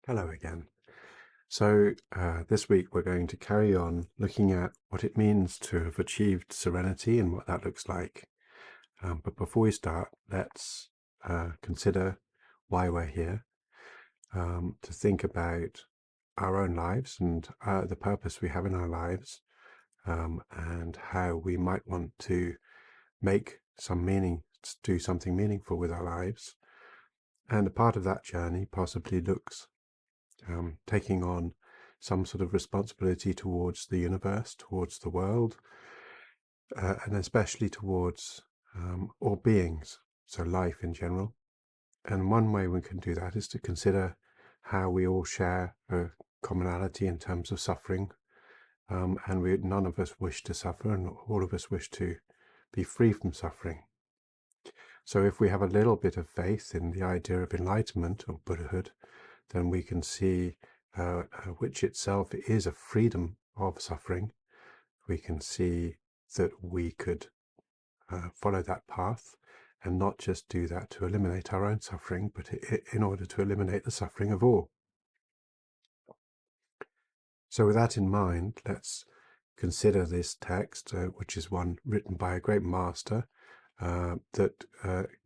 Hello again. This week we're going to carry on looking at what it means to have achieved serenity and what that looks like. But before we start, let's consider why we're here, to think about our own lives and the purpose we have in our lives, and how we might want to make some meaning, do something meaningful with our lives. And a part of that journey possibly looks taking on some sort of responsibility towards the universe, towards the world, and especially towards all beings, so life in general. And one way we can do that is to consider how we all share a commonality in terms of suffering, and none of us wish to suffer, and all of us wish to be free from suffering. So if we have a little bit of faith in the idea of enlightenment or Buddhahood, then we can see which itself is a freedom of suffering. We can see that we could follow that path and not just do that to eliminate our own suffering, but in order to eliminate the suffering of all. So with that in mind, let's consider this text, which is one written by a great master, that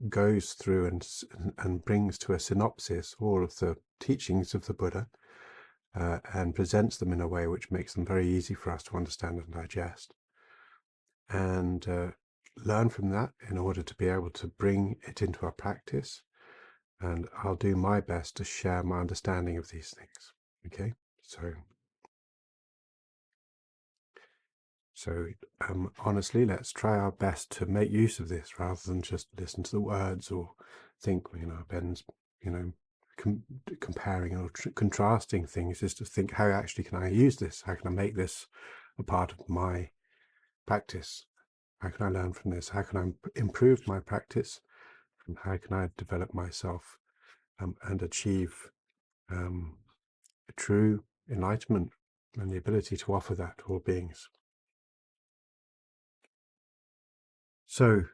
goes through and brings to a synopsis all of the teachings of the Buddha, and presents them in a way which makes them very easy for us to understand and digest, and learn from that in order to be able to bring it into our practice. And I'll do my best to share my understanding of these things. Okay, so honestly, let's try our best to make use of this rather than just listen to the words or think, Ben's, comparing or contrasting things, is to think, how actually can I use this? How can I make this a part of my practice? How can I learn from this? How can I improve my practice? And how can I develop myself and achieve true enlightenment and the ability to offer that to all beings? So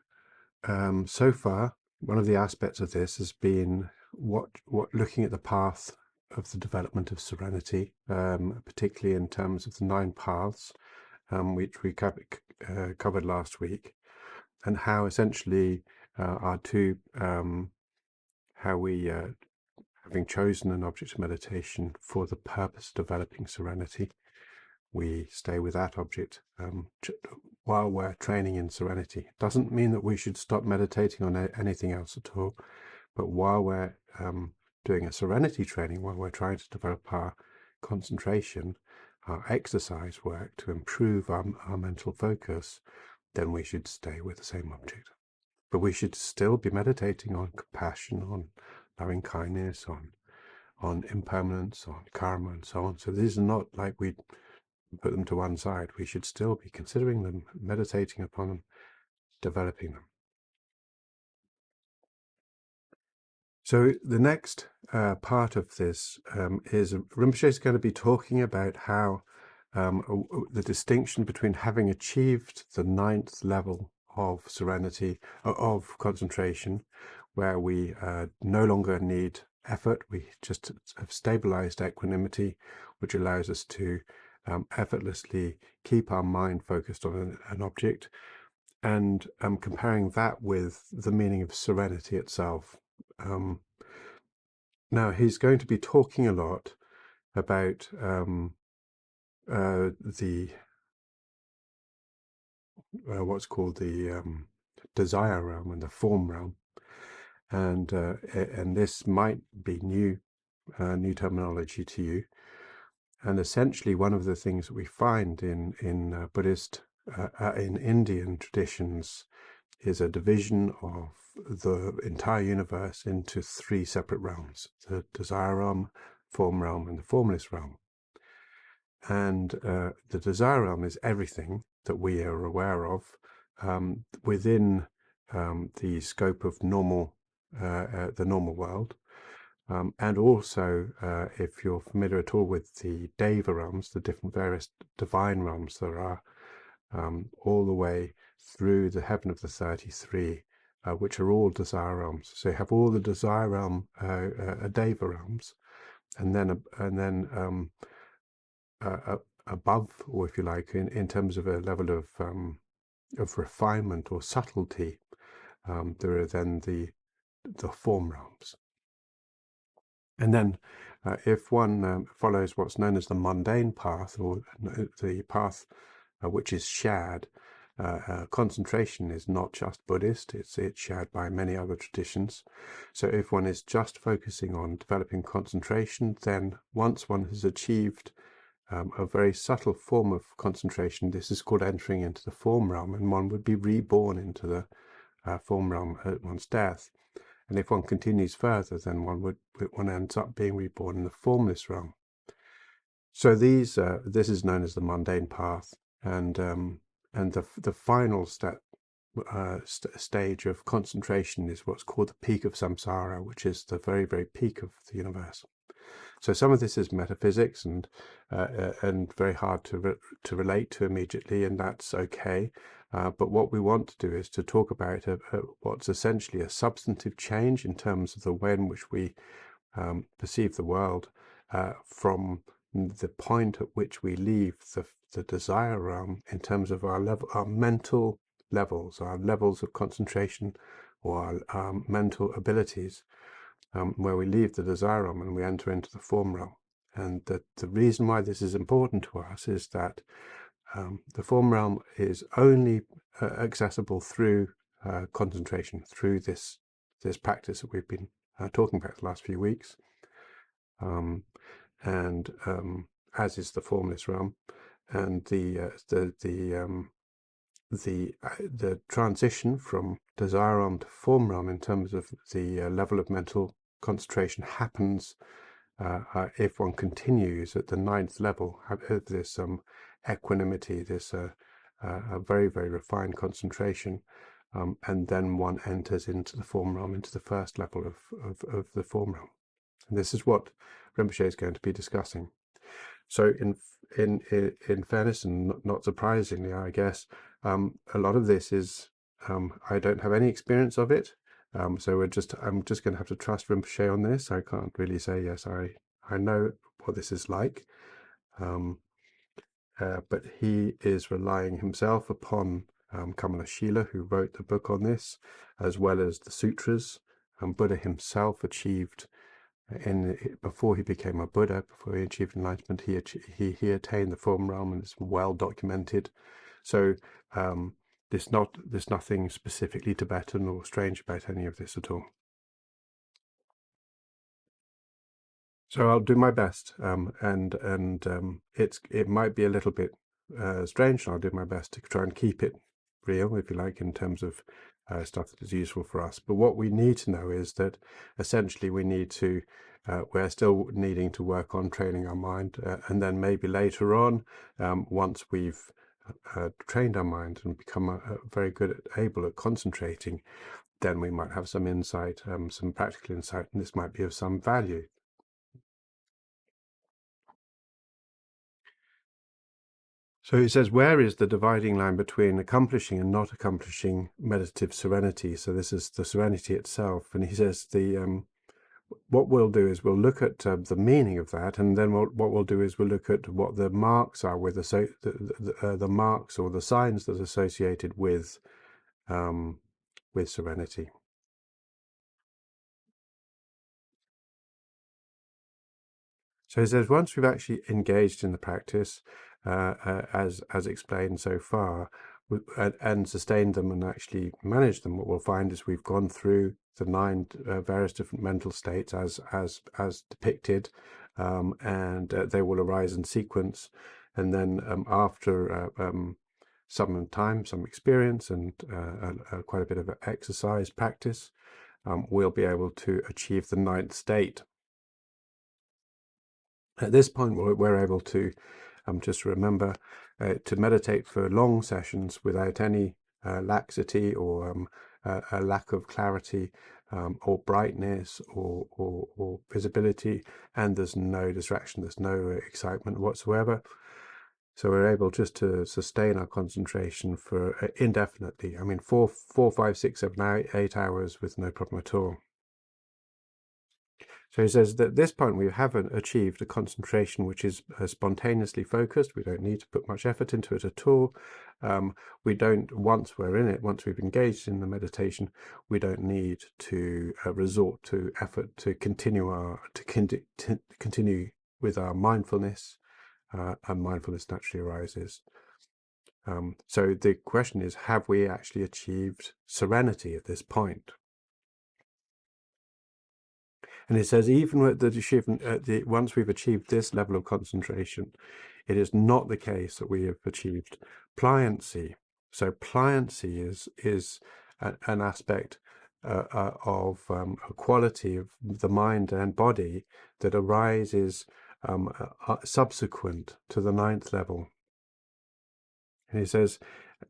far, one of the aspects of this has been what looking at the path of the development of serenity, particularly in terms of the 9 paths, which we covered last week, and how essentially our two, how we, having chosen an object of meditation for the purpose of developing serenity, we stay with that object while we're training in serenity. It doesn't mean that we should stop meditating on anything else at all, but while we're doing a serenity training, while we're trying to develop our concentration, our exercise work to improve our mental focus, then we should stay with the same object. But we should still be meditating on compassion, on loving kindness, on impermanence, on karma, and so on. So these are not like we put them to one side. We should still be considering them, meditating upon them, developing them. So the next part of this is Rinpoche is going to be talking about how the distinction between having achieved the 9th level of serenity, of concentration, where we no longer need effort, we just have stabilized equanimity, which allows us to effortlessly keep our mind focused on an object, and comparing that with the meaning of serenity itself. Now he's going to be talking a lot about the what's called the desire realm and the form realm, and this might be new terminology to you. And essentially, one of the things that we find in Buddhist, in Indian traditions, is a division of the entire universe into 3 separate realms: the desire realm, form realm, and the formless realm. And the desire realm is everything that we are aware of within the scope of normal, the normal world. And also, if you're familiar at all with the Deva realms, the different various divine realms there are, all the way through the heaven of the 33, which are all desire realms. So you have all the desire realm, Deva realms, and then above, or if you like, in terms of a level of refinement or subtlety, there are then the form realms. And then if one follows what's known as the mundane path, or the path which is shared, concentration is not just Buddhist, it's shared by many other traditions. So if one is just focusing on developing concentration, then once one has achieved a very subtle form of concentration, this is called entering into the form realm, and one would be reborn into the form realm at one's death. And if one continues further, then one ends up being reborn in the formless realm. So this is known as the mundane path, and the final stage of concentration is what's called the peak of samsara, which is the very, very peak of the universe. So some of this is metaphysics and very hard to relate to immediately, and that's okay. But what we want to do is to talk about what's essentially a substantive change in terms of the way in which we perceive the world from the point at which we leave the desire realm in terms of our mental levels, our levels of concentration, or our mental abilities, where we leave the desire realm and we enter into the form realm. And the reason why this is important to us is that the form realm is only accessible through concentration, through this practice that we've been talking about the last few weeks, and as is the formless realm, and the transition from desire realm to form realm in terms of the level of mental concentration happens if one continues at the 9th level, this equanimity, this a very, very refined concentration, and then one enters into the form realm, into the first level of the form realm. And this is what Rinpoche is going to be discussing. So in fairness, and not surprisingly, I guess, a lot of this is, I don't have any experience of it. So I'm just going to have to trust Rinpoche on this. I can't really say, yes, I know what this is like. But he is relying himself upon Kamala Shila, who wrote the book on this, as well as the sutras. Buddha himself achieved, before he became a Buddha, before he achieved enlightenment, he attained the form realm, and it's well documented. So there's nothing specifically Tibetan or strange about any of this at all. So I'll do my best, and it might be a little bit strange, and I'll do my best to try and keep it real, if you like, in terms of stuff that is useful for us. But what we need to know is that essentially we're still needing to work on training our mind, and then maybe later on, once we've trained our mind and become very good able at concentrating, then we might have some insight, some practical insight, and this might be of some value. So he says, where is the dividing line between accomplishing and not accomplishing meditative serenity? So this is the serenity itself. And he says what we'll do is we'll look at the meaning of that, and then what we'll do is we'll look at what the marks are with the marks or the signs that are associated with serenity. So he says, once we've actually engaged in the practice, as explained so far, and sustained them and actually managed them, what we'll find is we've gone through the 9 various different mental states as depicted, and they will arise in sequence. And then after some time, some experience, and quite a bit of exercise practice, we'll be able to achieve the 9th state. At this point, we're able to just remember to meditate for long sessions without any laxity or a lack of clarity or brightness or visibility, and there's no distraction, there's no excitement whatsoever. So we're able just to sustain our concentration for indefinitely. I mean, 4, 5, 6, 7, 8 hours with no problem at all. So he says that at this point we haven't achieved a concentration which is spontaneously focused. We don't need to put much effort into it at all. We don't, once we're in it, once we've engaged in the meditation, we don't need to resort to effort to continue continue with our mindfulness, and mindfulness naturally arises. So the question is, have we actually achieved serenity at this point? And it says, even at the achievement, once we've achieved this level of concentration, it is not the case that we have achieved pliancy. So pliancy is an aspect of a quality of the mind and body that arises subsequent to the ninth level. And he says,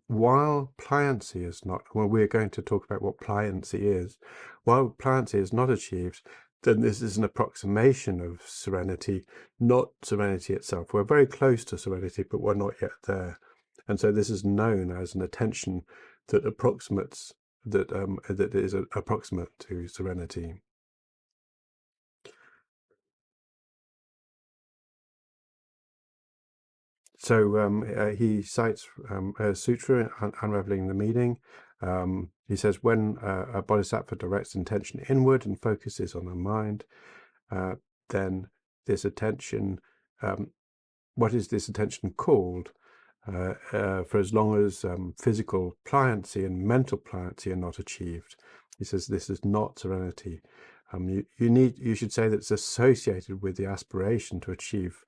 while pliancy is not, well, we're going to talk about what pliancy is. While pliancy is not achieved, then this is an approximation of serenity, not serenity itself. We're very close to serenity, but we're not yet there. And so this is known as an attention that approximates, that is approximate to serenity. So he cites a sutra, Unraveling the Meaning. He says, when a bodhisattva directs intention inward and focuses on the mind, then this attention, what is this attention called? For as long as physical pliancy and mental pliancy are not achieved. He says this is not serenity. You should say that it's associated with the aspiration to achieve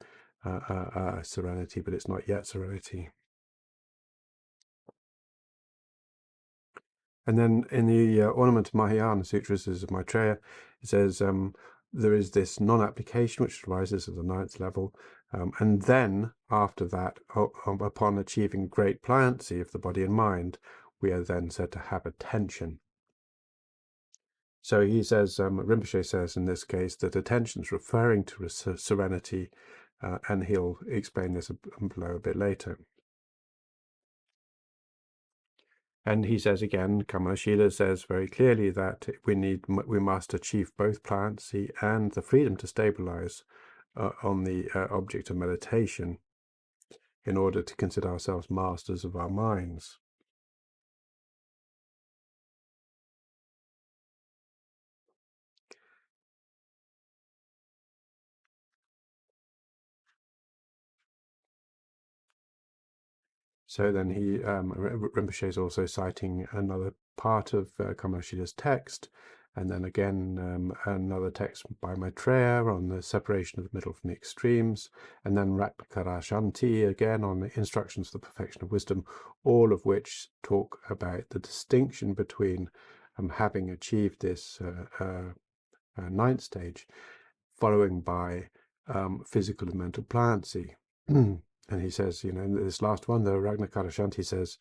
serenity, but it's not yet serenity. And then in the Ornament of Mahayana Sutras of Maitreya, it says there is this non-application which arises at the ninth level, and then after that, upon achieving great pliancy of the body and mind, we are then said to have attention. So he says, Rinpoche says in this case that attention is referring to serenity, and he'll explain this below a bit later. And he says again, Kamalashila says very clearly that we must achieve both pliancy and the freedom to stabilize on the object of meditation in order to consider ourselves masters of our minds. So then Rinpoche is also citing another part of Kamalashila's text, and then again another text by Maitreya on the separation of the middle from the extremes, and then Ratnakara Shanti again on the instructions for the perfection of wisdom, all of which talk about the distinction between having achieved this ninth stage, following by physical and mental pliancy. And he says, in this last one, the Ragnakara Shanti says,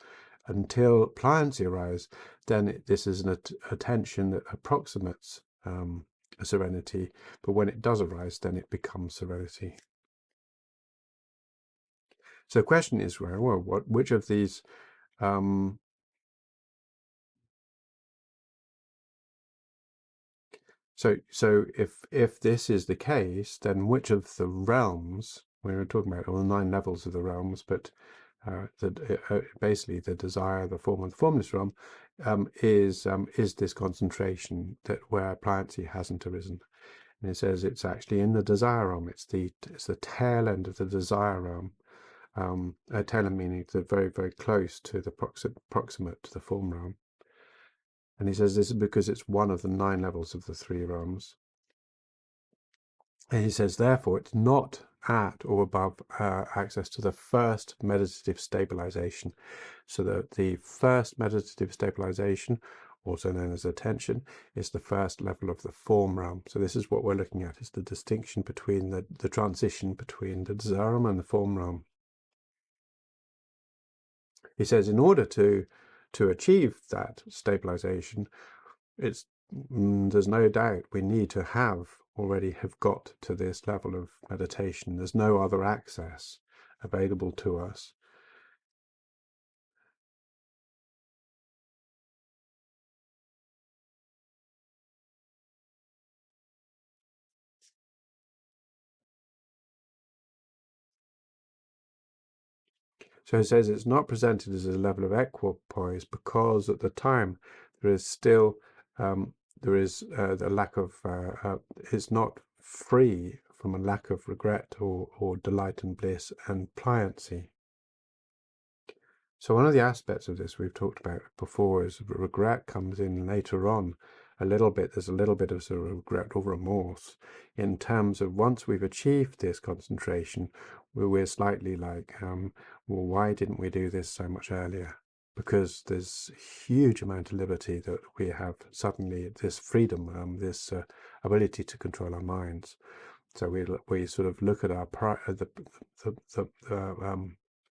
until pliancy arises, then this is an attention that approximates a serenity, but when it does arise, then it becomes serenity. So the question is, well, which of these So if this is the case, then which of the realms, we were talking about all the 9 levels of the realms, but basically the desire, the form, and the formless realm is this concentration that where pliancy hasn't arisen. And it says it's actually in the desire realm. It's the tail end of the desire realm. Tail end meaning they're very, very close to the proximate to the form realm. And he says this is because it's one of the 9 levels of the 3 realms. And he says, therefore, it's not at or above access to the first meditative stabilization. So that the first meditative stabilization, also known as attention, is the first level of the form realm. So this is what we're looking at, is the distinction between the transition between the desire realm and the form realm. He says in order to achieve that stabilization, there's no doubt we need to already have got to this level of meditation. There's no other access available to us. So it says it's not presented as a level of equipoise because at the time there is still the lack of it's not free from a lack of regret or delight and bliss and pliancy. So one of the aspects of this we've talked about before is regret comes in later on a little bit. There's a little bit of sort of regret or remorse in terms of once we've achieved this concentration, we're slightly like, well, why didn't we do this so much earlier? Because there's a huge amount of liberty that we have suddenly, this freedom, this ability to control our minds. So we sort of look at our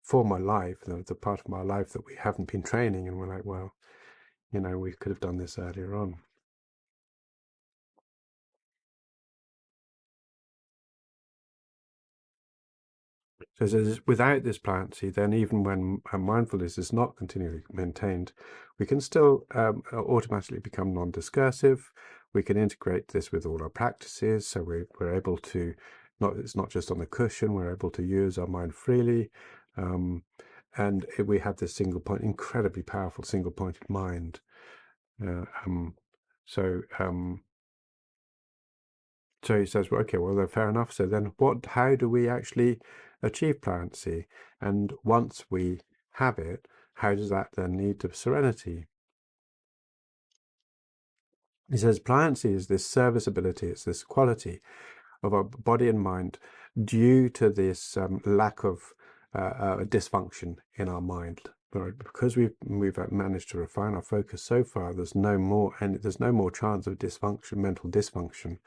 former life, the part of my life that we haven't been training, and we're like, well, we could have done this earlier on. So it says, without this pliancy, then even when mindfulness is not continually maintained, we can still automatically become non-discursive. We can integrate this with all our practices, so we're able to, it's not just on the cushion, we're able to use our mind freely. And we have this single point, incredibly powerful single-pointed mind. So he says, well, okay, well, then fair enough. So then how do we actually achieve pliancy? And once we have it, how does that then lead to serenity? He says, pliancy is this serviceability, it's this quality of our body and mind due to this lack of dysfunction in our mind. Because we've managed to refine our focus so far, there's no more chance of dysfunction, mental dysfunction.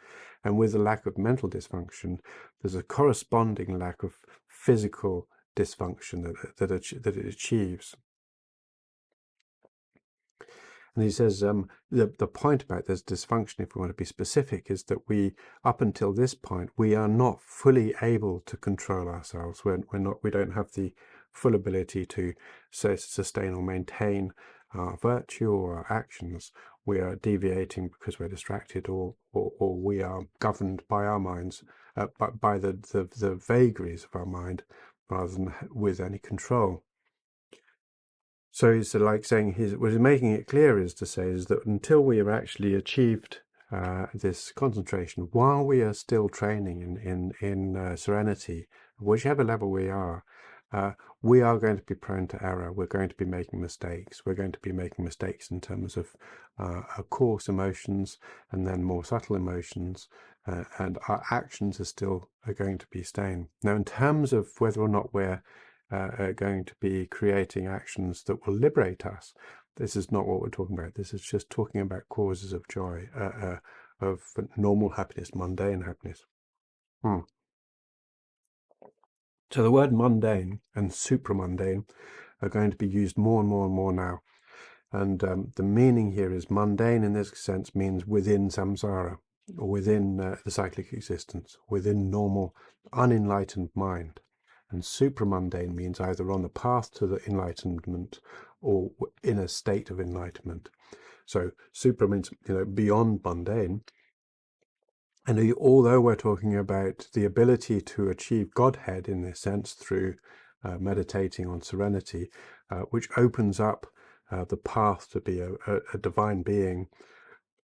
And with the lack of mental dysfunction, there's a corresponding lack of physical dysfunction that it achieves. And he says the point about this dysfunction, if we want to be specific, is that up until this point, we are not fully able to control ourselves. We don't have the full ability to sustain or maintain our virtue or our actions. We are deviating because we're distracted, or we are governed by our minds, by the vagaries of our mind, rather than with any control. So he's like saying, what he's making it clear is to say is that until we have actually achieved this concentration, while we are still training in serenity, whichever level we are going to be prone to error. We're going to be making mistakes. We're going to be making mistakes in terms of coarse emotions and then more subtle emotions, and our actions are going to be staying. Now, in terms of whether or not we're going to be creating actions that will liberate us, this is not what we're talking about. This is just talking about causes of joy, of normal happiness, mundane happiness. So the word mundane and supramundane are going to be used more and more and more now. And the meaning here is mundane in this sense means within samsara, or within the cyclic existence, within normal, unenlightened mind. And supramundane means either on the path to the enlightenment or in a state of enlightenment. So supra means beyond mundane. And although we're talking about the ability to achieve Godhead in this sense through meditating on serenity, which opens up the path to be a divine being,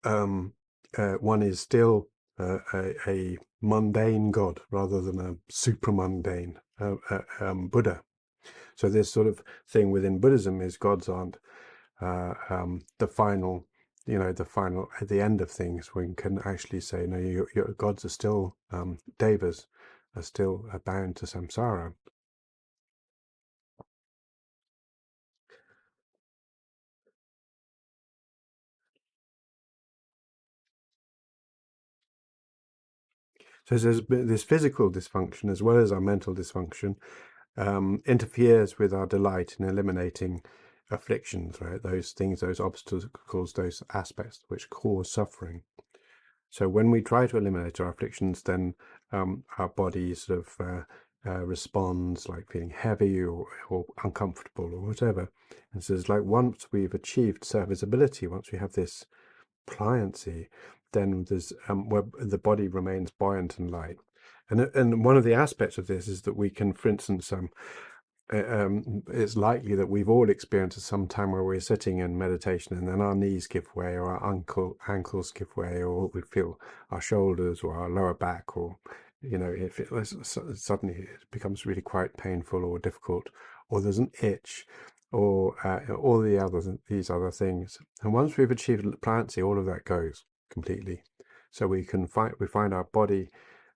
one is still a mundane God rather than a supramundane Buddha. So this sort of thing within Buddhism is gods aren't the final, at the end of things, we can actually say, no, your gods are still, devas are still bound to samsara. So there's this physical dysfunction as well as our mental dysfunction interferes with our delight in eliminating afflictions, right? Those things, those obstacles, those aspects which cause suffering. So when we try to eliminate our afflictions, then our body sort of responds like feeling heavy or uncomfortable or whatever. And so it's like once we've achieved serviceability, once we have this pliancy, then there's where the body remains buoyant and light. And one of the aspects of this is that we can, for instance, it's likely that we've all experienced some time where we're sitting in meditation and then our knees give way, or our ankles give way, or we feel our shoulders or our lower back, or if it suddenly it becomes really quite painful or difficult, or there's an itch, or all these other things. And once we've achieved pliancy, all of that goes completely. So we find our body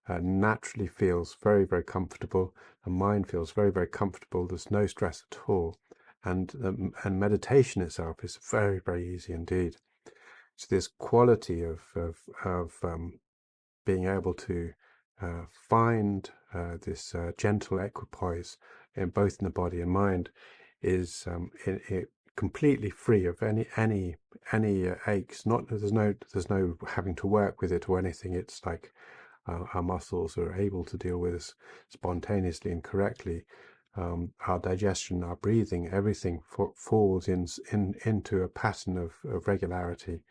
naturally feels very, very comfortable. The mind feels very, very comfortable. There's no stress at all. And meditation itself is very, very easy indeed. So this quality of being able to find this gentle equipoise in both in the body and mind is completely free of any aches. There's no having to work with it or anything. It's like our muscles are able to deal with this spontaneously and correctly. Our digestion, our breathing, everything falls into a pattern of regularity.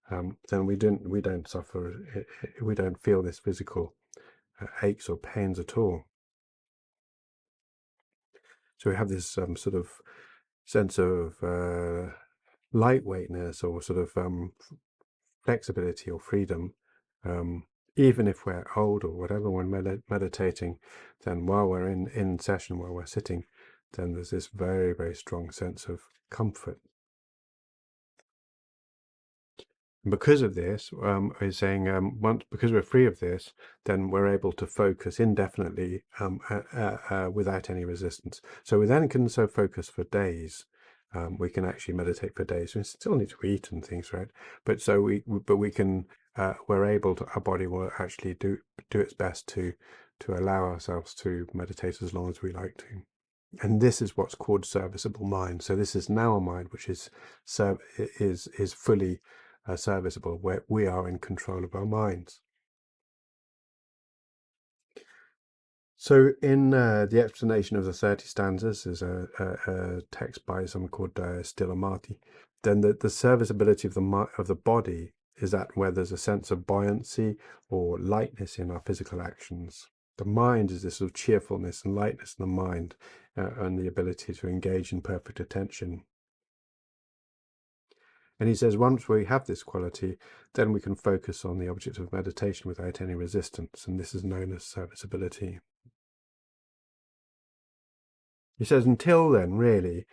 Then we don't suffer. We don't feel this physical aches or pains at all. So we have this sort of sense of lightweightness, or sort of flexibility or freedom. Even if we're old or whatever, when meditating, then while we're in session, while we're sitting, then there's this very, very strong sense of comfort. And because of this, we're saying because we're free of this, then we're able to focus indefinitely without any resistance. So we then can focus for days. We can actually meditate for days. We still need to eat and things, right? But we can. We're able to. Our body will actually do its best to allow ourselves to meditate as long as we like to. And this is what's called serviceable mind. So this is now a mind which is fully serviceable, where we are in control of our minds. So in the explanation of the 30 stanzas, there's a text by someone called Stilamati. Then the serviceability of the body is that where there's a sense of buoyancy or lightness in our physical actions. The mind is this sort of cheerfulness and lightness in the mind, and the ability to engage in perfect attention. And he says, once we have this quality, then we can focus on the object of meditation without any resistance, and this is known as serviceability. He says, until then, really,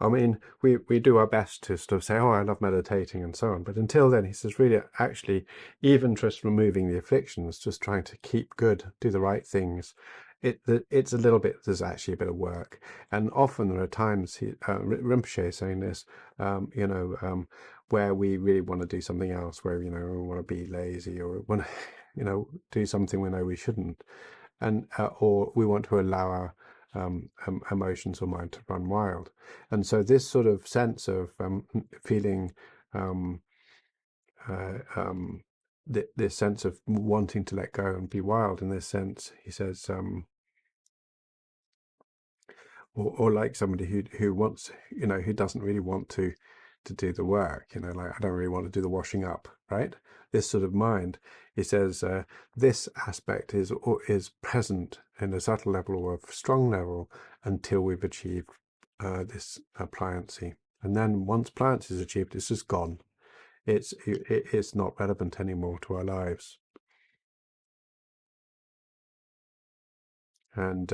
I mean, we do our best to sort of say, oh, I love meditating and so on. But until then, he says, really, actually, even just removing the afflictions, just trying to keep good, do the right things, it's a little bit, there's actually a bit of work. And often there are times, Rinpoche is saying this, where we really want to do something else, where, we want to be lazy, or we want to, do something we know we shouldn't. And or we want to allow our emotions or mind to run wild. And so this sort of sense of feeling this sense of wanting to let go and be wild, in this sense, he says, or like somebody who wants, who doesn't really want to do the work, like, I don't really want to do the washing up, right? This sort of mind, he says, this aspect is present in a subtle level or a strong level until we've achieved this pliancy. And then once pliancy is achieved, it's just gone. It's not relevant anymore to our lives. And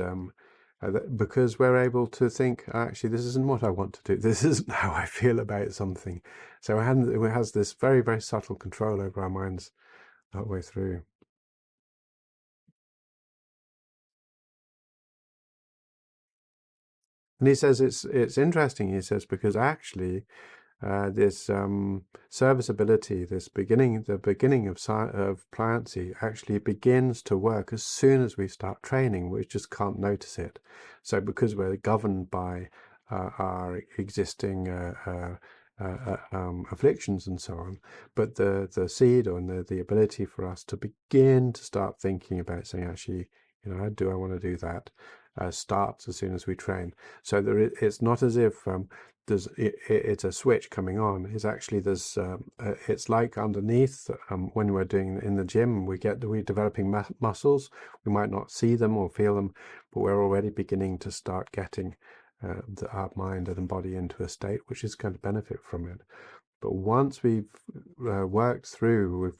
because we're able to think, actually, this isn't what I want to do. This isn't how I feel about something. So it has this very, very subtle control over our minds that way through. And he says it's interesting. He says, because actually this serviceability, the beginning of pliancy actually begins to work as soon as we start training. We just can't notice it. So because we're governed by our existing afflictions and so on, but the seed or the ability for us to begin to start thinking about saying, actually, do I want to do that? starts as soon as we train. So it's not as if it's a switch coming on. It's actually it's like underneath when we're doing in the gym, we're developing muscles. We might not see them or feel them, but we're already beginning to start getting our mind and body into a state which is going to benefit from it. But once we've worked through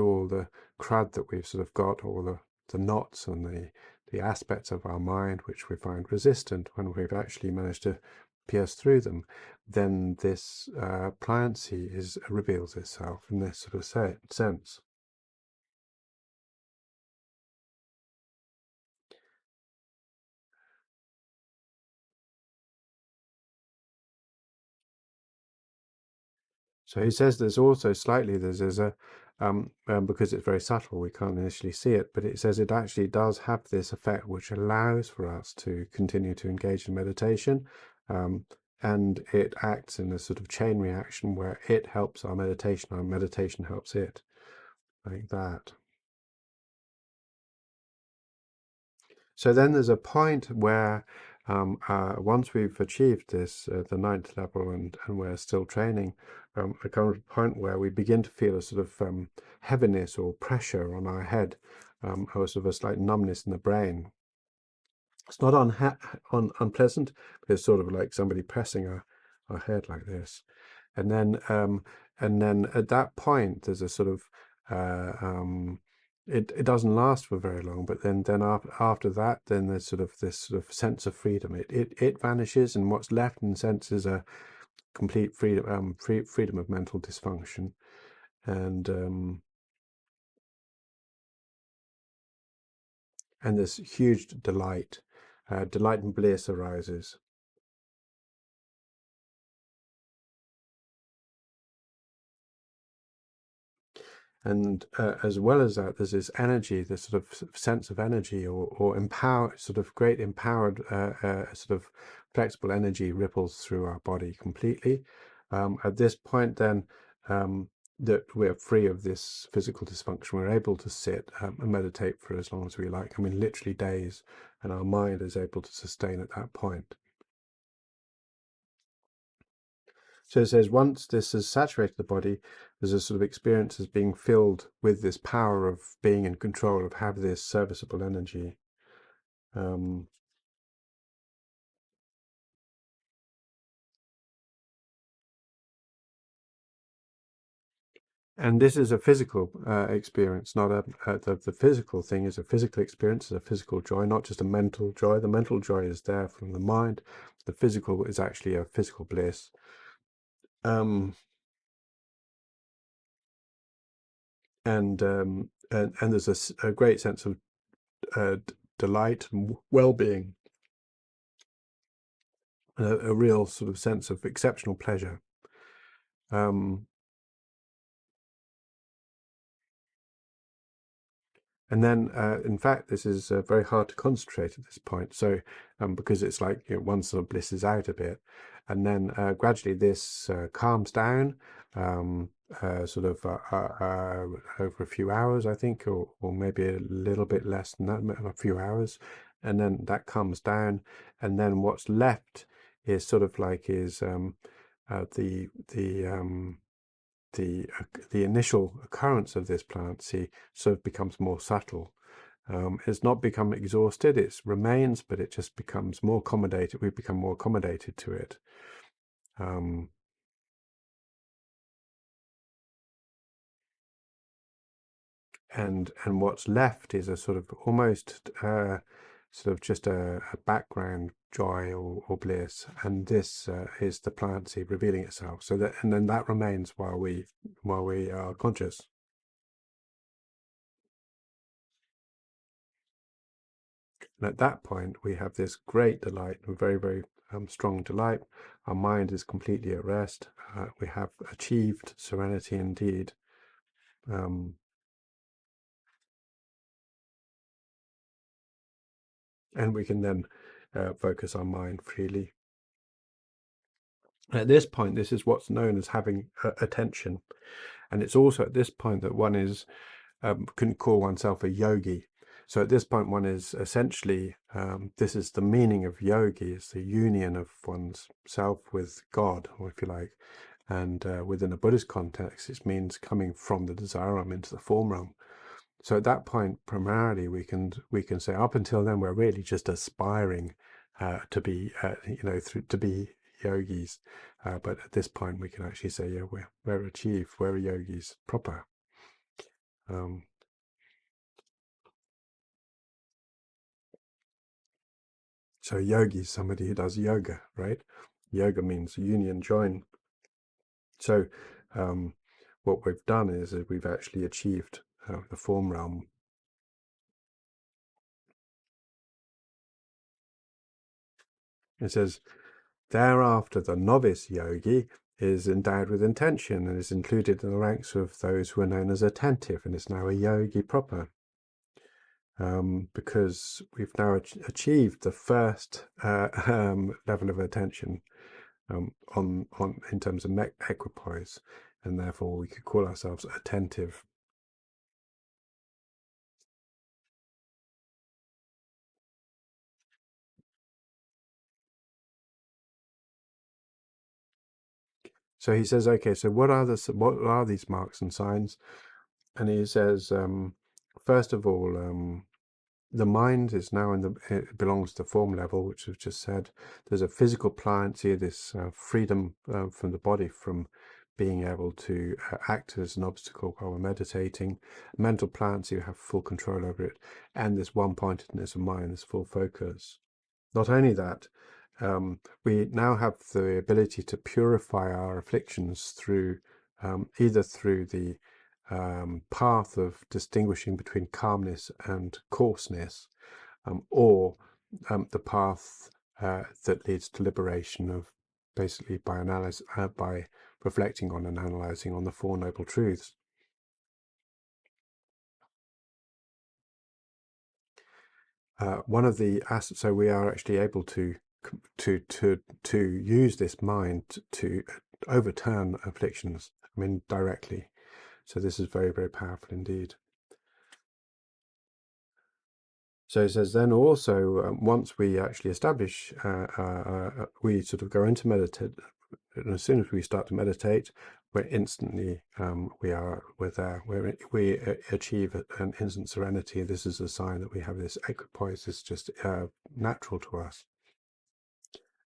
all the crud that we've sort of got, all the knots and the aspects of our mind which we find resistant, when we've actually managed to pierce through them, then this pliancy reveals itself in this sort of sense. So he says there's also slightly there's a because it's very subtle, we can't initially see it, but it says it actually does have this effect which allows for us to continue to engage in meditation, and it acts in a sort of chain reaction where it helps our meditation helps it, like that. So then there's a point where once we've achieved this, the 9th level, and we're still training, there comes a point where we begin to feel a sort of heaviness or pressure on our head, or sort of a slight numbness in the brain. It's not unpleasant, but it's sort of like somebody pressing our head like this. And then at that point, there's a sort of it doesn't last for very long, but then after that, then there's sort of this sort of sense of freedom. It vanishes, and what's left in a sense is a complete freedom, freedom of mental dysfunction, and this huge delight and bliss arises. And as well as that, there's this energy, this sort of sense of energy, or empower, sort of great empowered, sort of flexible energy ripples through our body completely. At this point, then, that we're free of this physical dysfunction, we're able to sit and meditate for as long as we like. I mean, literally days, and our mind is able to sustain at that point. So it says once this has saturated the body, there's a sort of experience as being filled with this power of being in control, of have this serviceable energy. And this is a physical experience, not the physical thing is a physical experience, is a physical joy, not just a mental joy. The mental joy is there from the mind. The physical is actually a physical bliss. And there's a great sense of delight and well-being, a real sort of sense of exceptional pleasure. And then, in fact, this is very hard to concentrate at this point. So, because it's like, you know, one sort of blisses out a bit, and then gradually this calms down, sort of over a few hours, I think, or maybe a little bit less than that, a few hours, and then that calms down, and then what's left is sort of like the initial occurrence of this pliancy sort of becomes more subtle. It's not become exhausted, it remains, but it just becomes more accommodated. We become more accommodated to it. And what's left is a sort of almost sort of just a background joy or bliss, and this is the pliancy revealing itself. So that, and then that remains while we are conscious. And at that point, we have this great delight, a very, very strong delight. Our mind is completely at rest. We have achieved serenity indeed. And we can then focus our mind freely. At this point, this is what's known as having attention. And it's also at this point that one can call oneself a yogi. So at this point, one is essentially, this is the meaning of yogi, is the union of one's self with God, or if you like. And within a Buddhist context, it means coming from the desire realm into the form realm. So at that point, primarily, we can say up until then, we're really just aspiring to be, to be yogis. But at this point, we can actually say, yeah, we're achieved, we're yogis proper. So yogi is somebody who does yoga, right? Yoga means union, join. So what we've done is we've actually achieved the form realm. It says, thereafter the novice yogi is endowed with intention and is included in the ranks of those who are known as attentive, and is now a yogi proper. Because we've now achieved the first level of attention in terms of equipoise, and therefore we could call ourselves attentive. So he says, okay, so what are these marks and signs? And he says, first of all, the mind is now it belongs to the form level, which we've just said. There's a physical pliancy, this freedom from the body from being able to act as an obstacle while we're meditating. Mental pliancy, you have full control over it. And this one-pointedness of mind, this full focus. Not only that, we now have the ability to purify our afflictions through either through the path of distinguishing between calmness and coarseness, or the path that leads to liberation of basically by reflecting on and analyzing on the Four Noble Truths. One of the assets, so we are actually able to use this mind to overturn afflictions, I mean, directly. So this is very, very powerful indeed. So it says then also, once we actually establish, we sort of go into meditate, and as soon as we start to meditate, we're instantly, we're there, we achieve an instant serenity. This is a sign that we have this equipoise. It's just natural to us.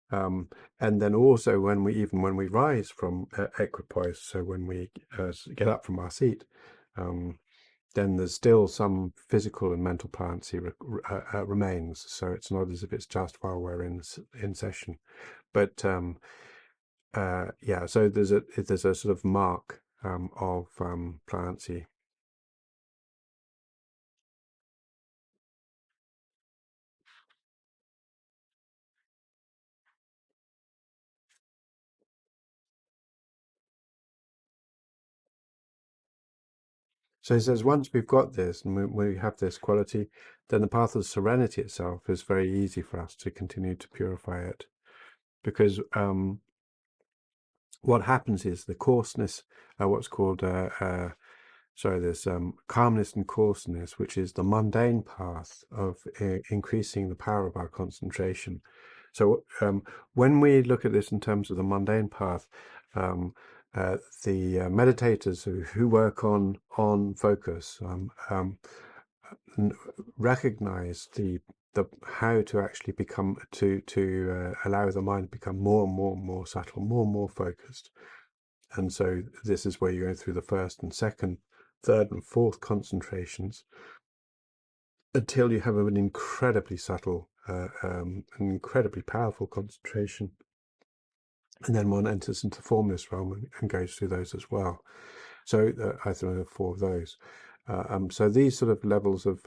And then also when we rise from equipoise, so when we get up from our seat, then there's still some physical and mental pliancy remains. So it's not as if it's just while we're in session, but yeah. So there's a sort of mark of pliancy. So he says, once we've got this and we have this quality, then the path of serenity itself is very easy for us to continue to purify it, because what happens is the coarseness, what's called there's calmness and coarseness, which is the mundane path of increasing the power of our concentration. So when we look at this in terms of the mundane path, the meditators who work on focus recognize the how to actually become to allow the mind to become more and more subtle, more and more focused. And so this is where you go through the first and second, third and fourth concentrations until you have an incredibly subtle, an incredibly powerful concentration. And then one enters into the formless realm and goes through those as well. So I think there are four of those. So these sort of levels of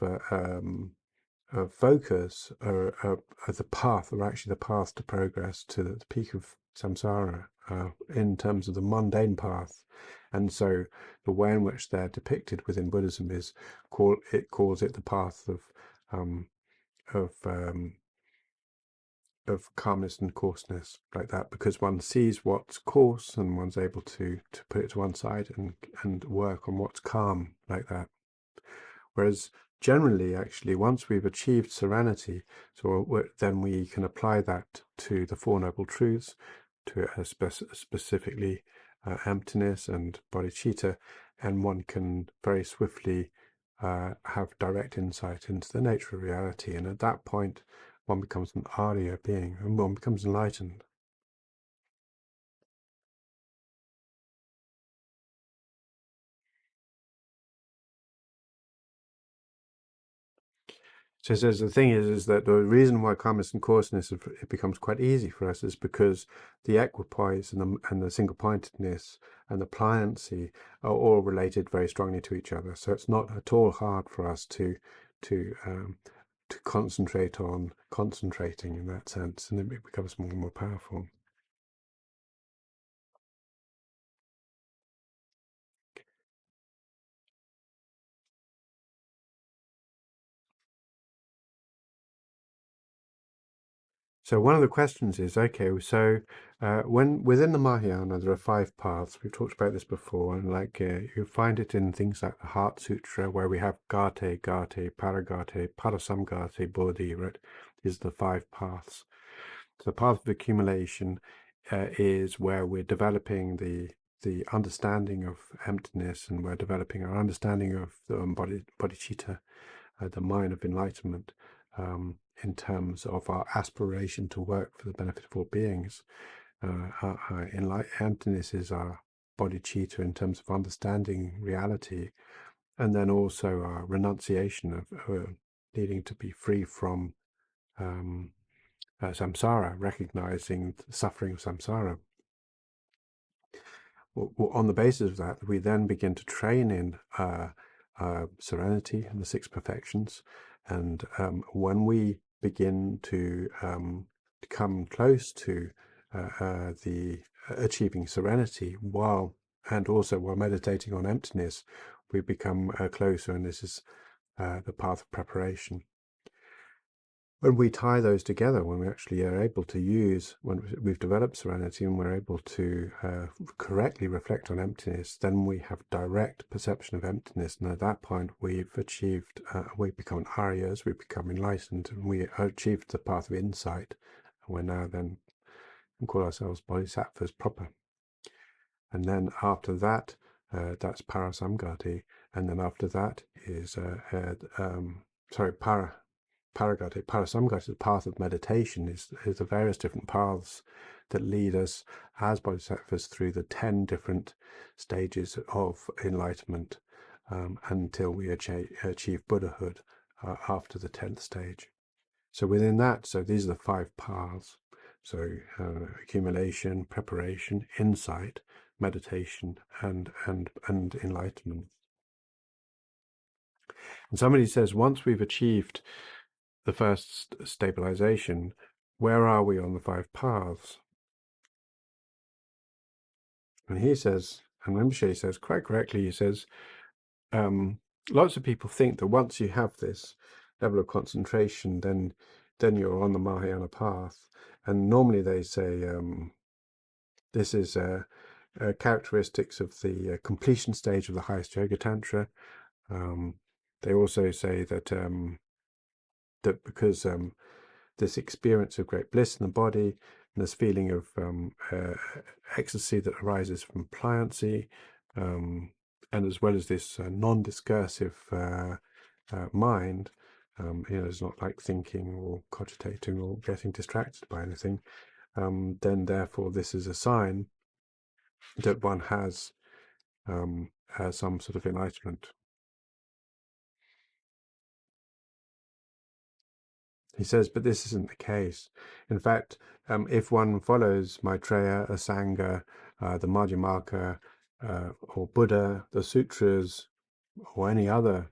focus are the path, are actually the path to progress to the peak of samsara in terms of the mundane path. And so the way in which they're depicted within Buddhism is calls it the path of calmness and coarseness, like that, because one sees what's coarse and one's able to put it to one side and work on what's calm, like that. Whereas generally, actually, once we've achieved serenity, then we can apply that to the Four Noble Truths, to specifically emptiness and bodhicitta, and one can very swiftly have direct insight into the nature of reality. And at that point, one becomes an Arya being, and one becomes enlightened. So says the thing is that the reason why calmness and coarseness it becomes quite easy for us is because the equipoise and the single-pointedness and the pliancy are all related very strongly to each other. So it's not at all hard for us to concentrate on concentrating in that sense, and it becomes more and more powerful. So one of the questions is, okay, so when within the Mahayana there are 5 paths. We've talked about this before, and like you find it in things like the Heart Sutra, where we have Gate, Paragate, Parasamgate, Bodhi, right? These are the 5 paths. So the path of accumulation is where we're developing the understanding of emptiness, and we're developing our understanding of the bodhicitta, the mind of enlightenment, in terms of our aspiration to work for the benefit of all beings. Emptiness is our bodhicitta in terms of understanding reality, and then also our renunciation of needing to be free from samsara, recognizing the suffering of samsara. On the basis of that, we then begin to train in serenity and the 6 perfections. And when we begin to come close to the achieving serenity, and also while meditating on emptiness, we become closer, and this is the path of preparation. When we tie those together, when we actually are able to use, when we've developed serenity and we're able to correctly reflect on emptiness, then we have direct perception of emptiness. And at that point, we've achieved, we become Aryas, we become enlightened, and we achieved the path of insight. And we're now then can call ourselves bodhisattvas proper. And then after that, that's Parasamgati. And then after that is, Paragati, Parasamgati, the path of meditation, is the various different paths that lead us as bodhisattvas through the 10 different stages of enlightenment until we achieve Buddhahood after the 10th stage. So within that, so these are the 5 paths. So accumulation, preparation, insight, meditation, and enlightenment. And somebody says, once we've achieved the first stabilization, where are we on the 5 paths? And he says, and Rinpoche says quite correctly, he says, lots of people think that once you have this level of concentration, then you're on the Mahayana path. And normally they say this is characteristics of the completion stage of the highest Yoga Tantra. They also say that that because this experience of great bliss in the body, and this feeling of ecstasy that arises from pliancy, and as well as this non-discursive mind, it's not like thinking or cogitating or getting distracted by anything, then therefore this is a sign that one has some sort of enlightenment. He says, but this isn't the case. In fact, if one follows Maitreya, Asanga, the Madhyamaka, or Buddha, the sutras, or any other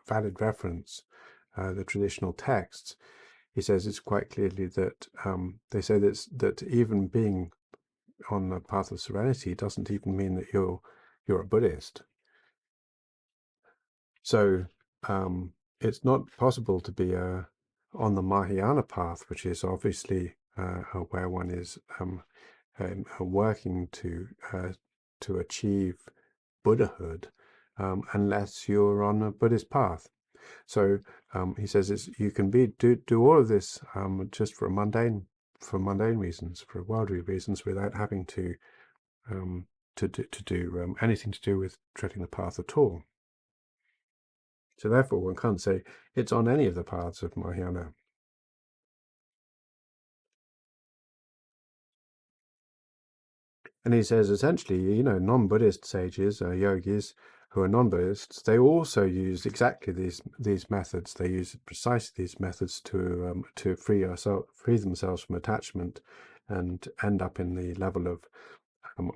valid reference, the traditional texts, he says it's quite clearly that they say that even being on the path of serenity doesn't even mean that you're a Buddhist. So it's not possible to be on the Mahayana path, which is obviously where one is working to achieve Buddhahood, unless you're on a Buddhist path. So he says you can do all of this just for mundane reasons, for worldly reasons, without having to do anything to do with treading the path at all. So therefore, one can't say it's on any of the paths of Mahayana. And he says essentially, non-Buddhist sages, yogis who are non-Buddhists, they also use exactly these methods. They use precisely these methods to free themselves from attachment, and end up in the level of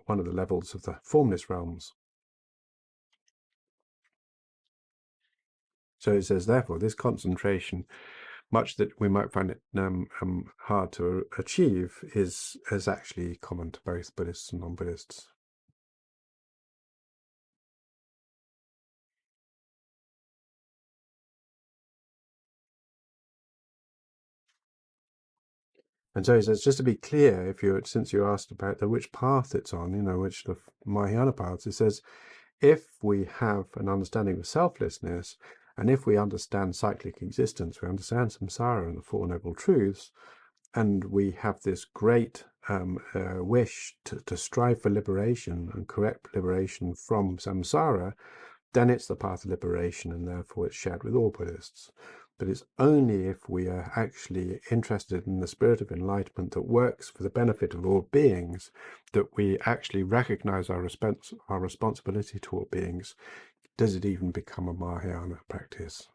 one of the levels of the formless realms. So it says, therefore, this concentration, much that we might find it hard to achieve, is actually common to both Buddhists and non-Buddhists. And so he says, just to be clear, since you asked about which path it's on, which the Mahayana paths, it says, if we have an understanding of selflessness, and if we understand cyclic existence, we understand samsara and the Four Noble Truths, and we have this great wish to strive for liberation and correct liberation from samsara, then it's the path of liberation, and therefore it's shared with all Buddhists. But it's only if we are actually interested in the spirit of enlightenment that works for the benefit of all beings, that we actually recognize our responsibility to all beings, does it even become a Mahayana practice.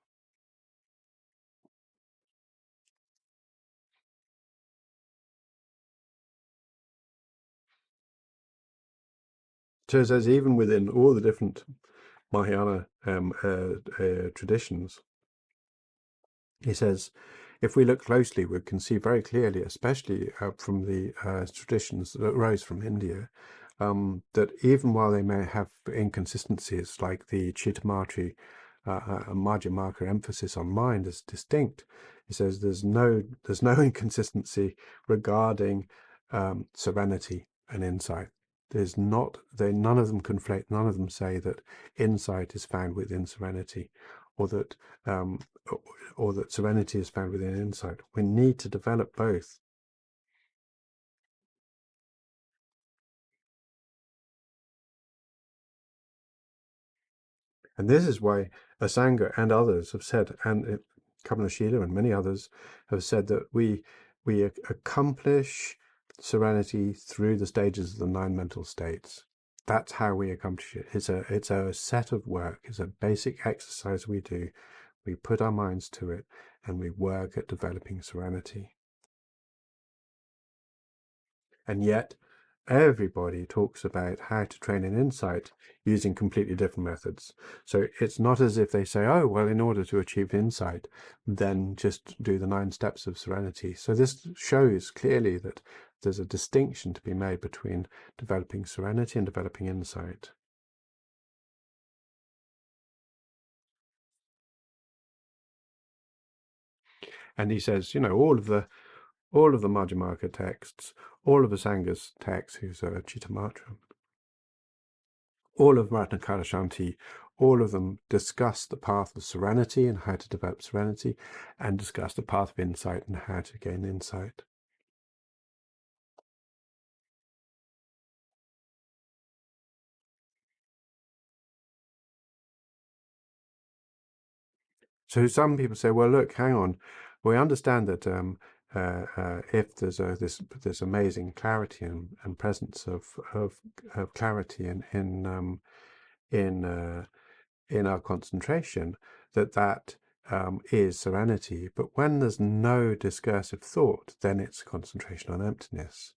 So it says even within all the different Mahayana traditions, he says, if we look closely, we can see very clearly, especially from the traditions that arose from India, that even while they may have inconsistencies, like the Chittamatri Madhyamaka emphasis on mind is distinct, he says there's no inconsistency regarding serenity and insight. There's not, none of them conflate, none of them say that insight is found within serenity, or that serenity is found within insight. We need to develop both. And this is why Asanga and others have said, and Kapanashila and many others have said, that we accomplish serenity through the stages of the 9 mental states. That's how we accomplish it. It's a set of work. It's a basic exercise we do. We put our minds to it, and we work at developing serenity. And yet, everybody talks about how to train in insight using completely different methods. So it's not as if they say, oh, well, in order to achieve insight, then just do the 9 steps of serenity. So this shows clearly that there's a distinction to be made between developing serenity and developing insight. And he says, all of the Madhyamaka texts, all of the Sanga's texts, who's a Chittamatra, all of Ratnakara Shanti, all of them discuss the path of serenity and how to develop serenity, and discuss the path of insight and how to gain insight. So some people say, well, look, hang on. We understand that if there's this amazing clarity and presence of clarity in our concentration, that is serenity. But when there's no discursive thought, then it's concentration on emptiness.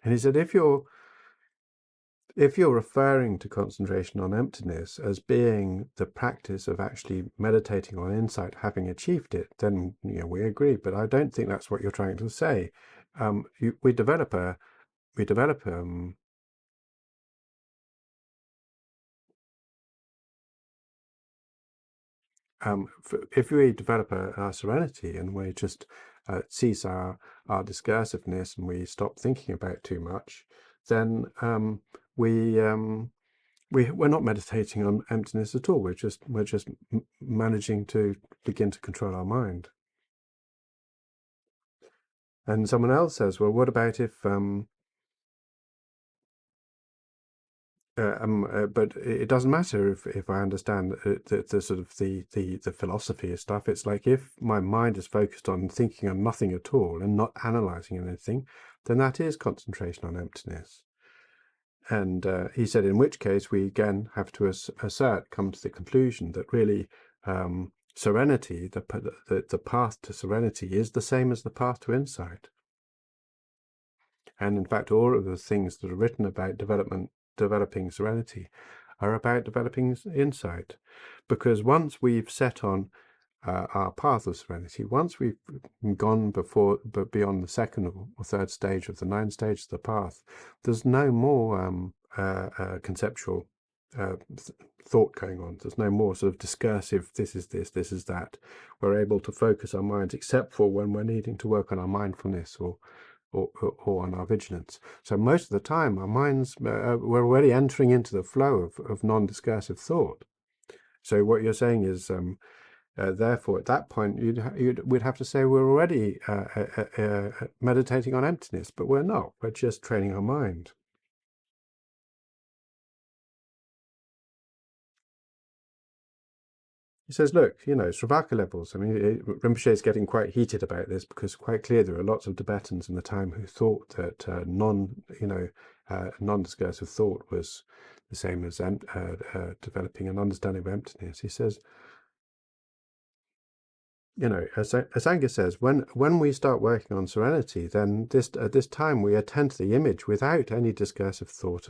And he said, if you're referring to concentration on emptiness as being the practice of actually meditating on insight, having achieved it, then we agree. But I don't think that's what you're trying to say. We develop if we develop a serenity and we just cease our discursiveness and we stop thinking about too much, then we're not meditating on emptiness at all. We're just managing to begin to control our mind. And someone else says, well, what about if but it doesn't matter if I understand the sort of the philosophy of stuff. It's like if my mind is focused on thinking on nothing at all and not analyzing anything, then that is concentration on emptiness. And he said, in which case we again have to come to the conclusion that really serenity, the path to serenity, is the same as the path to insight. And in fact, all of the things that are written about developing serenity are about developing insight. Because once we've set on our path of serenity, once we've gone beyond the second or third stage of the 9 stages of the path, there's no more conceptual thought going on. There's no more sort of discursive, this is this, this is that. We're able to focus our minds, except for when we're needing to work on our mindfulness or on our vigilance. So most of the time, our minds, we're already entering into the flow of non-discursive thought. So what you're saying is, therefore, at that point, we'd have to say we're already meditating on emptiness, but we're not. We're just training our mind. He says, look, Sravaka levels. I mean, Rinpoche is getting quite heated about this because quite clear there are lots of Tibetans in the time who thought that non-discursive thought was the same as developing an understanding of emptiness. He says, as Angus says, when we start working on serenity, then at this time we attend to the image without any discursive thought.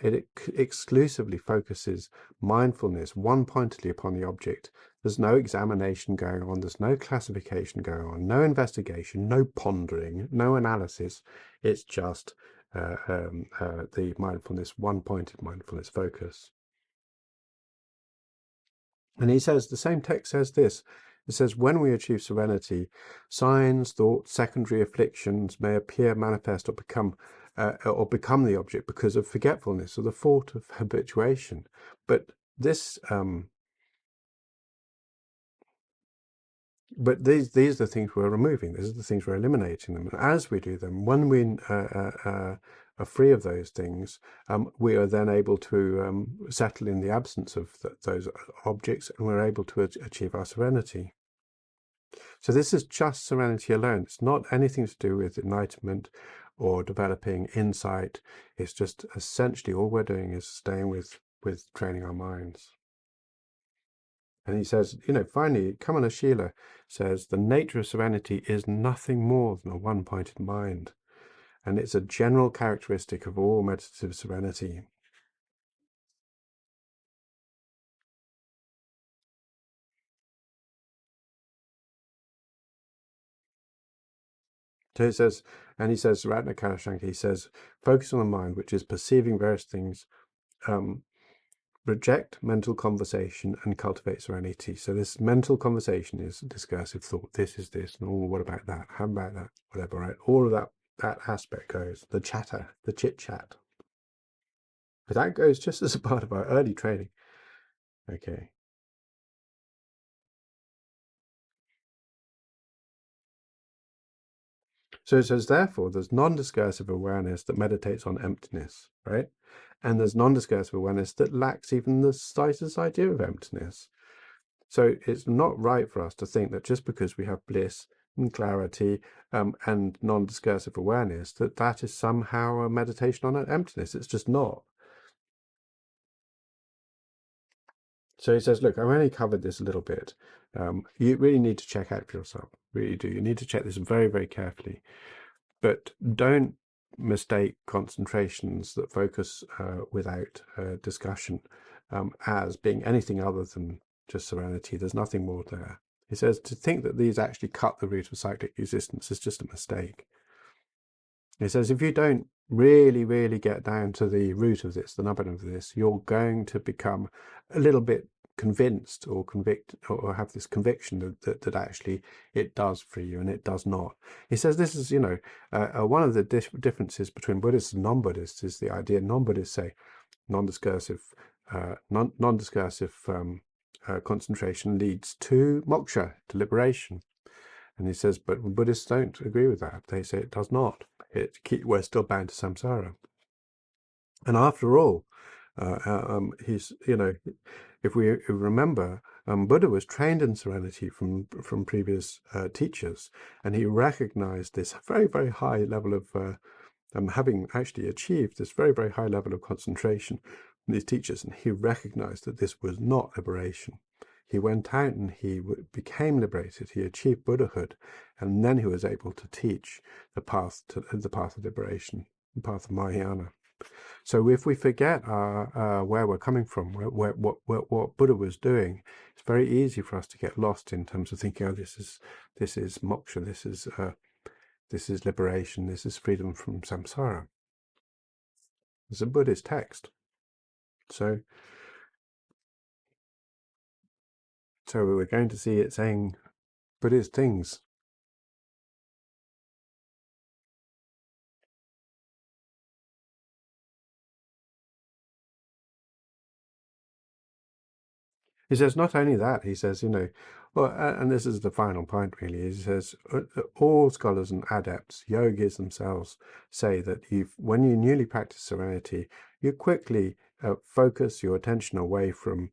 It exclusively focuses mindfulness one-pointedly upon the object. There's no examination going on. There's no classification going on. No investigation. No pondering. No analysis. It's just the mindfulness, one-pointed mindfulness focus. And he says, the same text says this. It says, when we achieve serenity, signs, thoughts, secondary afflictions may appear manifest or become the object because of forgetfulness or the fault of habituation. But this, but these are the things we're removing. These are the things we're eliminating them. And as we do them, when we are free of those things, we are then able to settle in the absence of those objects, and we're able to achieve our serenity. So this is just serenity alone. It's not anything to do with enlightenment or developing insight. It's just essentially all we're doing is staying with training our minds. And he says, finally, Kamana Shila says, the nature of serenity is nothing more than a one-pointed mind. And it's a general characteristic of all meditative serenity. So he says, Ratna Karashankar, he says, focus on the mind, which is perceiving various things, reject mental conversation and cultivate serenity. So this mental conversation is discursive thought. This is this, and what about that? How about that? Whatever, right? All of that aspect goes. The chatter, the chit-chat. But that goes just as a part of our early training. Okay. So it says, therefore, there's non-discursive awareness that meditates on emptiness, right? And there's non-discursive awareness that lacks even the slightest idea of emptiness. So it's not right for us to think that just because we have bliss and clarity and non-discursive awareness, that is somehow a meditation on emptiness. It's just not. So he says, look, I've only covered this a little bit. You really need to check out for yourself. Really do. You need to check this very, very carefully. But don't mistake concentrations that focus without discussion as being anything other than just serenity. There's nothing more there. He says to think that these actually cut the root of cyclic existence is just a mistake. He says if you don't really, really get down to the root of this, the nubbin of this, you're going to become a little bit convinced or convict or have this conviction that actually it does free you and it does not. He says this is, one of the differences between Buddhists and non-Buddhists is the idea non-Buddhists say non-discursive concentration leads to moksha, to liberation. And he says, but Buddhists don't agree with that. They say it does not. We're still bound to samsara. And after all, if we remember, Buddha was trained in serenity from previous teachers, and he recognized this very, very high level of, having actually achieved this very, very high level of concentration from these teachers, and he recognized that this was not liberation. He went out and he became liberated. He achieved Buddhahood, and then he was able to teach the path of liberation, the path of Mahayana. So if we forget where we're coming from, what Buddha was doing, it's very easy for us to get lost in terms of thinking, oh, this is moksha, this is liberation, this is freedom from samsara. It's a Buddhist text. So we're going to see it saying Buddhist things. He says not only that, he says, and this is the final point really, he says all scholars and adepts, yogis themselves, say that when you newly practice serenity, you quickly focus your attention away from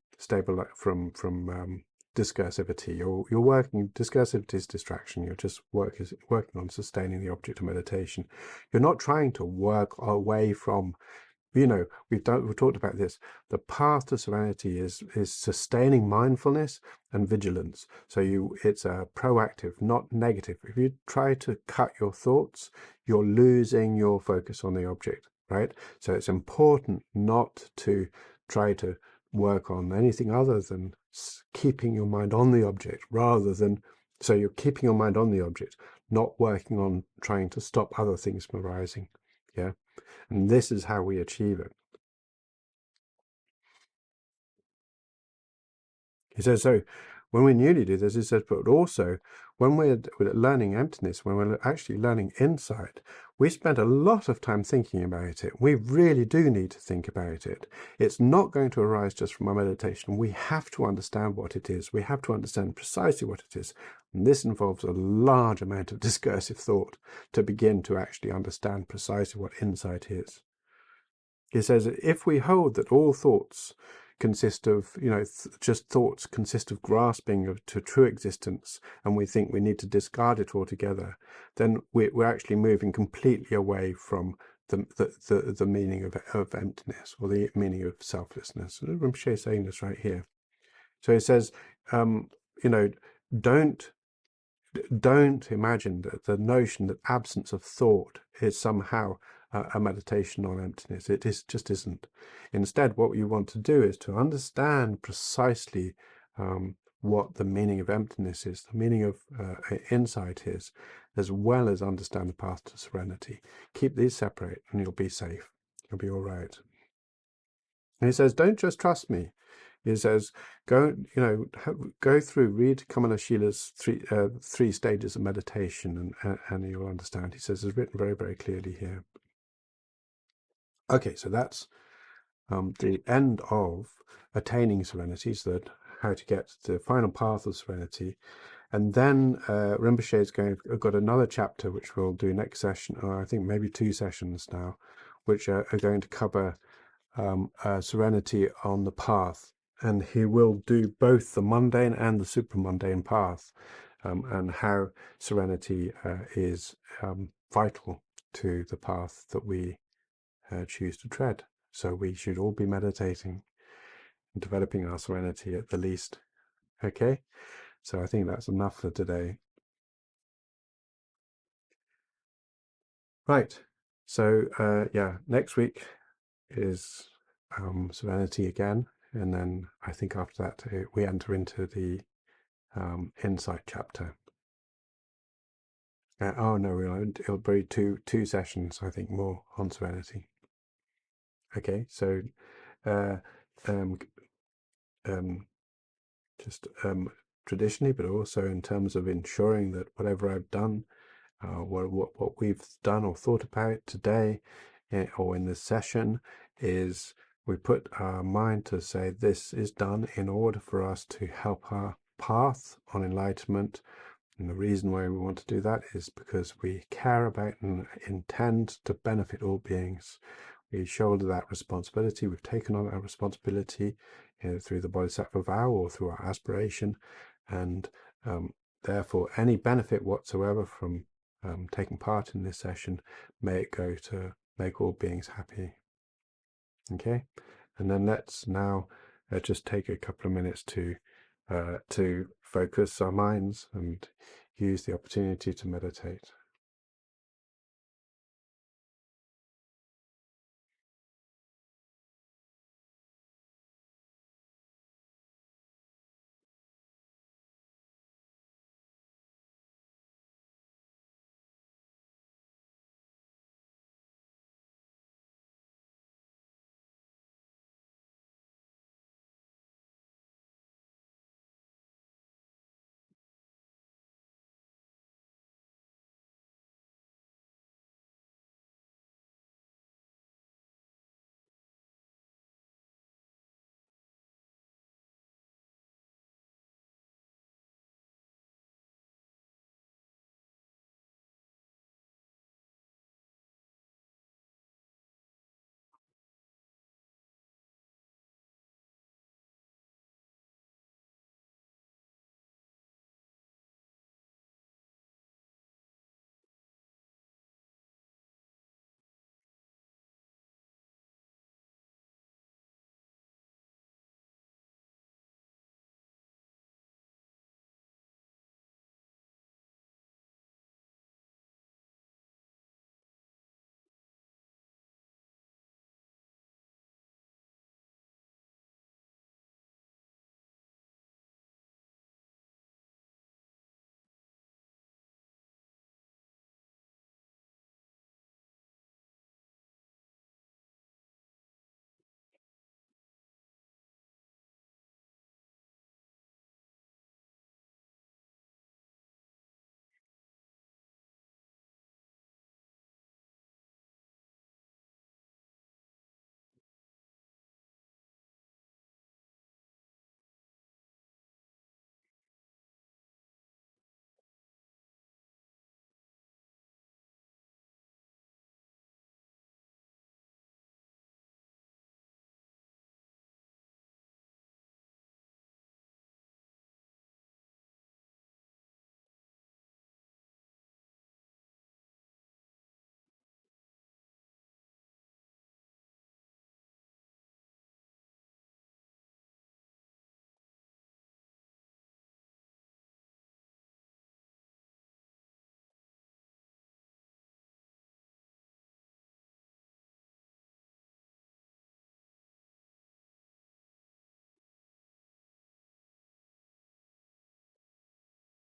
discursivity. You're working, discursivity is distraction. You're just working on sustaining the object of meditation. You're not trying to work away from, we've talked about this. The path to serenity is sustaining mindfulness and vigilance. So it's a proactive, not negative. If you try to cut your thoughts, you're losing your focus on the object, right? So it's important not to try to work on anything other than keeping your mind on the object, so you're keeping your mind on the object, not working on trying to stop other things from arising. Yeah. And this is how we achieve it. He says, so when we newly do this, he says, but also when we're learning emptiness, when we're actually learning insight, we spend a lot of time thinking about it. We really do need to think about it. It's not going to arise just from our meditation. We have to understand what it is. We have to understand precisely what it is. And this involves a large amount of discursive thought to begin to actually understand precisely what insight is. He says, if we hold that all thoughts consist of, just thoughts consist of grasping to true existence, and we think we need to discard it altogether, then we're actually moving completely away from the meaning of emptiness, or the meaning of selflessness. Rinpoche is saying this right here. So he says, don't imagine that the notion that absence of thought is somehow a meditation on emptiness. It just isn't. Instead, what you want to do is to understand precisely what the meaning of emptiness is, the meaning of insight is, as well as understand the path to serenity. Keep these separate and you'll be safe. You'll be all right. And he says, don't just trust me. He says, go through, read Kamala Shila's three stages of meditation, and you'll understand. He says it's written very, very clearly here. Okay, so that's the end of attaining serenity, so that how to get to the final path of serenity. And then Rinpoche has got another chapter which we'll do next session, or I think maybe 2 sessions now, which are going to cover serenity on the path. And he will do both the mundane and the supramundane path, and how serenity is vital to the path that we choose to tread. So we should all be meditating and developing our serenity at the least. Okay, so I think that's enough for today. Right, so yeah, next week is serenity again. And then I think after that, we enter into the insight chapter. Oh no, it'll be two sessions, I think, more on serenity. Okay, so just traditionally, but also in terms of ensuring that whatever I've done, what we've done or thought about today or in this session, is we put our mind to say this is done in order for us to help our path on enlightenment. And the reason why we want to do that is because we care about and intend to benefit all beings. We shoulder that responsibility. We've taken on that responsibility through the Bodhisattva vow or through our aspiration, and therefore any benefit whatsoever from taking part in this session, may it go to make all beings happy. Okay, and then let's now just take a couple of minutes to focus our minds and use the opportunity to meditate.